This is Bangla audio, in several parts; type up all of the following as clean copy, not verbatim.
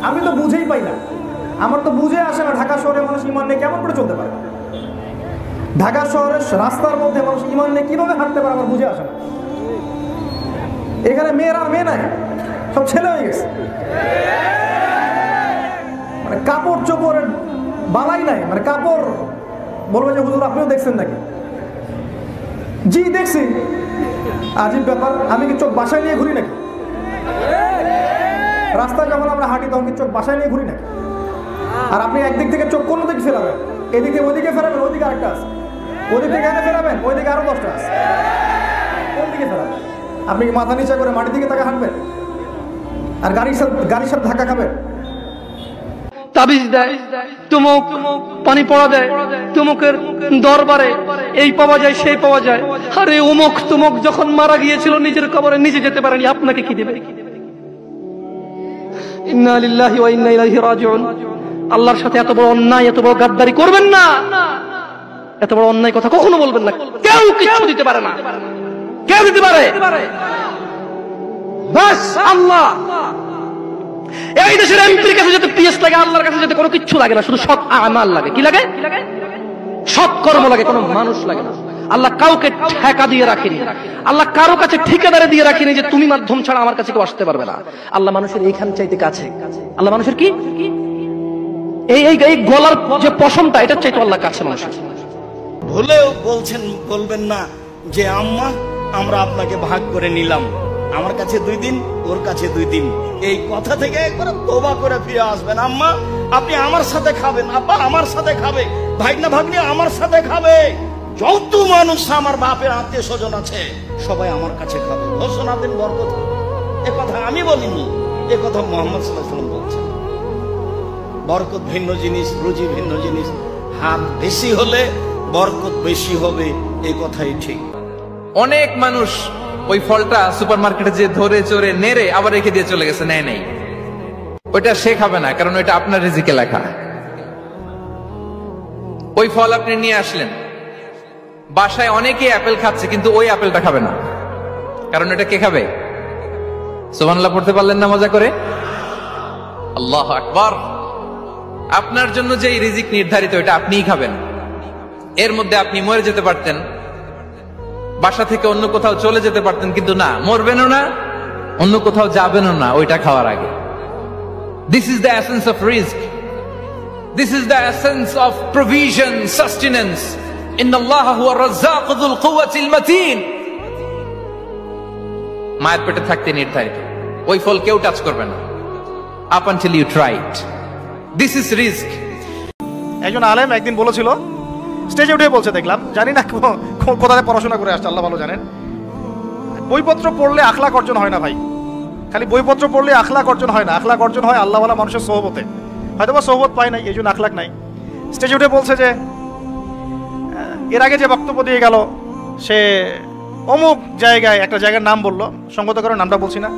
আমি তো বুঝেই পাই না, আমার তো বুঝে আসে না ঢাকা শহরে মানুষ ইমান নিয়ে কেমন করে চলতে পারে। ঢাকা শহরের রাস্তার মধ্যে মানুষ ইমান নিয়ে কিভাবে হাঁটতে পারে আমার বুঝে আসে না। এখানে মেয়ের আর মেয়ে নাই, সব ছেলে হয়ে গেছে। মানে কাপড় চোপড়ের বালাই নাই, মানে কাপড় বলবে যে হুজুর আপনিও দেখছেন নাকি? জি দেখছি। আজীব ব্যাপার, আমি কি চোখ বাসায় নিয়ে ঘুরি নাকি? রাস্তায় যখন আমরা হাঁটি তখন কি চোখ বাসায় নিয়ে ঘুরি নাকি? আর আপনি একদিক থেকে চোখ কোন দিকে ফেরাবেন? এদিকে ওদিকে ফেরাবেন, ওইদিকে আরেকটা আছে, ওদিক থেকে এনে ফেরাবেন, ওইদিকে আরো 10টা আছে। কোন দিকে ফেরাবেন? আপনি কি মাথা নিচে করে মাটির দিকে তাকে হাঁটবেন আর গাড়ির সাথে ধাক্কা খাবেন? তাবিজ দেয়, তুমুক পানি পড়া দেয়, তুমুকের দরবারে এই পাওয়া যায় সেই পাওয়া যায়। আরে উমুক তুমুক যখন মারা গিয়েছিল নিজের কবরে নিজে যেতে পারেনি, আপনাকে কি দেবে? ইন্না লিল্লাহি ওয়া ইন্না ইলাইহি রাজিউন। আল্লাহর সাথে এত বড় অন্যায়, এত বড় গাদ্দারি করবেন না। এত বড় অন্যায় কথা কখনো বলবেন না। কেউ কিছু দিতে পারে না, কেউ দিতে পারে বাস আল্লাহ। এই দেশের এমপির কাছে যেতে পিএস লাগে, আল্লাহর কাছে যেতে কোনো কিচ্ছু লাগে না, শুধু সৎ আমাল লাগে। কি লাগে? সৎ কর্ম লাগে, কোনো মানুষ লাগে না। আল্লাহ কাউকে ঠেকা দিয়ে রাখেনি, আল্লাহ কারো কাছে ঠিকাদারে দিয়ে রাখেনি যে তুমি মাধ্যম ছাড়া আমার কাছে কেউ আসতে পারবে না। আল্লাহ মানুষের এইখান চাইতে কাছে। আল্লাহ মানুষের কি এই গলার যে পশমটা, এটা চাইতে আল্লাহ কাছে মানুষের। ভুলেও বলবেন না যে আম্মা আমরা আপনাকে ভাগ করে নিলাম, আমার কাছে 2 দিন, ওর কাছে 2 দিন। এই কথা থেকে একবার তওবা করে ফিরে আসবেন। আম্মা আপনি আমার সাথে খাবেন, আব্বা আমার সাথে খাবে, ভাগনা ভাগ্নি আমার সাথে খাবে, যত মানুষ আমার বাপের আত্মীয় স্বজন আছে সবাই আমার কাছে খাবে। ঘোষণা দিন বরকত। এ কথা আমি বলিনি, এ কথা মুহাম্মদ সাল্লাল্লাহু আলাইহি ওয়াসাল্লাম বলছেন। বরকত ভিন্ন জিনিস, রুজি ভিন্ন জিনিস। হাত বেশি হলে বরকত বেশি হবে, এই কথাই ঠিক। অনেক মানুষ ওই ফলটা সুপারমার্কেটে যে ধরে চড়ে নেড়ে আবার রেখে দিয়ে চলে গেছে, নেয় নেই। ওইটা সে খাবে না, কারণ ওইটা আপনার রিজিকে লেখা। ওই ফল আপনি নিয়ে আসলেন, বাসায় অনেকে অ্যাপেল খাচ্ছে, কিন্তু ওই অ্যাপেলটা খাবে না, কারণ এটা কে খাবে? সুবহানাল্লাহ পড়তে পারলেন না মজা করে? আল্লাহু আকবার। আপনার জন্য যে রিজিক নির্ধারিত, এটা আপনিই খাবেন। এর মধ্যে আপনি মরে যেতে পারতেন, বাসা থেকে অন্য কোথাও চলে যেতে পারতেন, কিন্তু না, মরবেনও না, অন্য কোথাও যাবেনও না ওইটা খাওয়ার আগে। This is the essence of risk, this is the essence of provision, sustenance. ইন্নাল্লাহা হুয়া রাজ্জাকু যুল কুওয়াতিল মাতিন। মায়ের পেটে থাকতে নির্ধারিত, ওই ফল কেউ টাচ করবে না up until you try it. This is risk. একজন আলেম একদিন বলেছিল, স্টেজে উঠে বলছে, দেখলাম, জানি না কোথায় পড়াশোনা করে আসছে, আল্লাহ ভালো জানেন, বইপত্র পড়লে আখলাক অর্জন হয় না ভাই। খালি বইপত্র পড়লে আখলাক অর্জন হয় না, আখলাক অর্জন হয় আল্লাহওয়ালা মানুষের সোহবতে। হয়তো বা সোহবত পায় নাই, এই জন্য আখলাক নাই। স্টেজে উঠে বলছে যে এর আগে যে বক্তব্য দিয়ে গেল, সে অমুক জায়গায়, একটা জায়গার নাম বললো, সঙ্গত করে নামটা বলছি না,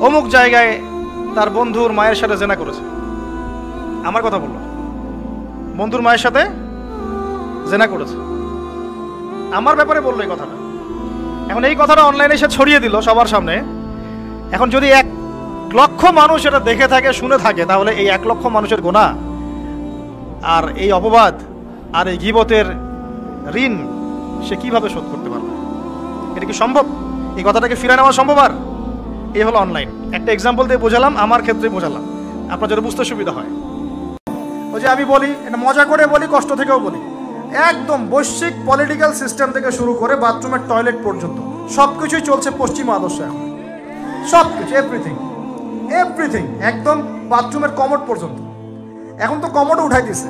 অমুক জায়গায় তার বন্ধুর মায়ের সাথে জেনা করেছে। আমার কথা বললো, বন্ধুর মায়ের সাথে জেনা করেছে, আমার ব্যাপারে বললো এই কথাটা। এখন এই কথাটা অনলাইনে সে ছড়িয়ে দিল সবার সামনে। এখন যদি 1 লক্ষ মানুষ এটা দেখে থাকে, শুনে থাকে, তাহলে এই 1 লক্ষ মানুষের গুনাহ আর এই অপবাদ আর এই গীবতের ঋণ সে কিভাবে শোধ করতে পারবে? এটা কি সম্ভব? এই কথাটাকে ফিরে নেওয়া সম্ভব? আর এই হলো অনলাইন। একটা এক্সাম্পল দিয়ে বোঝালাম, আমার ক্ষেত্রে বোঝালাম, আপনার যাতে বুঝতে সুবিধা হয়। ওই যে আমি বলি, এটা মজা করে বলি, কষ্ট থেকেও বলি, একদম বৈশ্বিক পলিটিক্যাল সিস্টেম থেকে শুরু করে বাথরুমের টয়লেট পর্যন্ত সবকিছুই চলছে পশ্চিমা আদর্শ। এখন সবকিছু, এভরিথিং, একদম বাথরুমের কমোড পর্যন্ত। এখন তো কমোডও উঠাই দিছে,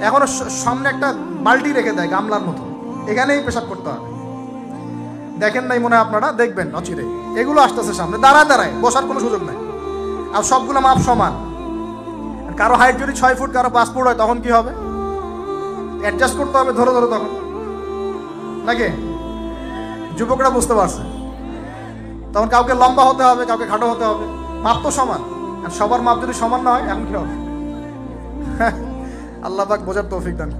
এখন সামনে একটা বালতি রেখে দেয় গামলার মতো, এখানেই পেশাব করতে হবে। দেখেন নাই মনে হয় আপনারা, দেখবেন অচিরে এগুলো আসতেছে সামনে, দাঁড়ায় বসার কোনো সুযোগ নাই। আর সবগুলো মাপ সমান। কারো হাইট যদি 6 ফুট, কারো 5 ফুট হয়, তখন কি হবে? অ্যাডজাস্ট করতে হবে ধরে তখন, নাকি? যুবকরা বুঝতে পারছে, তখন কাউকে লম্বা হতে হবে, কাউকে খাটো হতে হবে, মাপ তো সমান। আর সবার মাপ যদি সমান না হয়, এখন কি হবে? আল্লাহ পাক বোঝার তৌফিক দান।